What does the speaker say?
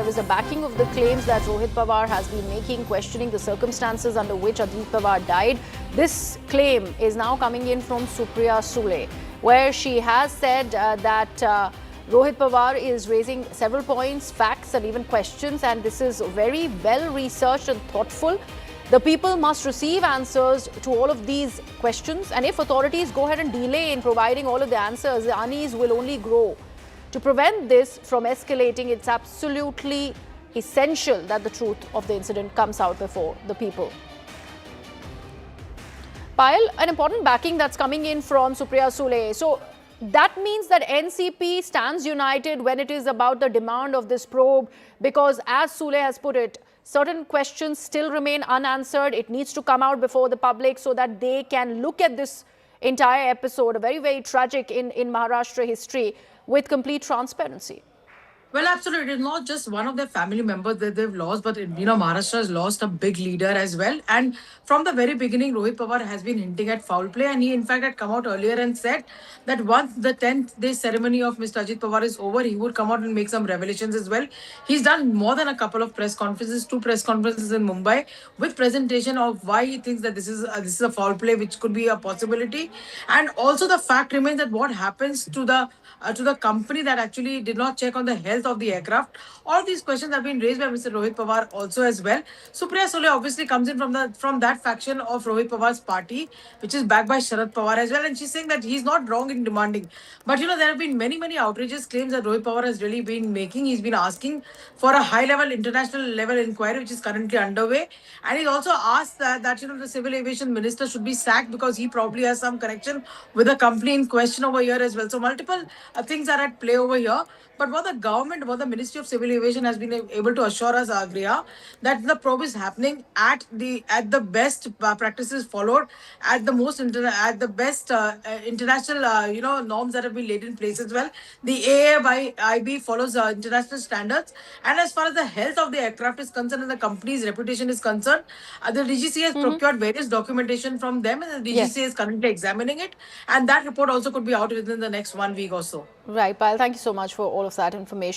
there is a backing of the claims that Rohit Pawar has been making, questioning the circumstances under which Ajit Pawar died. This claim is now coming in from Supriya Sule, where she has said that Rohit Pawar is raising several points, facts and even questions, and this is very well researched and thoughtful. The people must receive answers to all of these questions, and if authorities go ahead and delay in providing all of the answers, the unease will only grow. To prevent this from escalating, it's absolutely essential that the truth of the incident comes out before the people. Payal, an important backing that's coming in from Supriya Sule. So that means that NCP stands united when it is about the demand of this probe, because as Sule has put it, certain questions still remain unanswered. It needs to come out before the public so that they can look at this entire episode, a very, very tragic in Maharashtra history, with complete transparency. Well, absolutely. It's not just one of their family members that they've lost, but Maharashtra has lost a big leader as well. And from the very beginning, Rohit Pawar has been hinting at foul play, and he in fact had come out earlier and said that once the 10th day ceremony of Mr. Ajit Pawar is over, he would come out and make some revelations as well. He's done more than a couple of press conferences, 2 press conferences in Mumbai, with presentation of why he thinks that this is a foul play, which could be a possibility. And also the fact remains that what happens to the company that actually did not check on the health of the aircraft. All these questions have been raised by Mr. Rohit Pawar also as well. Supriya Sule obviously comes in from that faction of Rohit Pawar's party, which is backed by Sharad Pawar as well, and she's saying that he's not wrong in demanding. But there have been many outrageous claims that Rohit Pawar has really been making. He's been asking for a high-level, international-level inquiry, which is currently underway, and he's also asked that the civil aviation minister should be sacked because he probably has some connection with the company in question over here as well. So multiple things are at play over here. But what the Ministry of Civil Aviation has been able to assure us, Agriya, that the probe is happening at the best practices followed, at the best international norms that have been laid in place as well. The AAIB follows international standards, and as far as the health of the aircraft is concerned and the company's reputation is concerned, the DGC has procured various documentation from them, and the DGC is currently examining it, and that report also could be out within the next 1 week or so. Right, Payal, thank you so much for all of that information.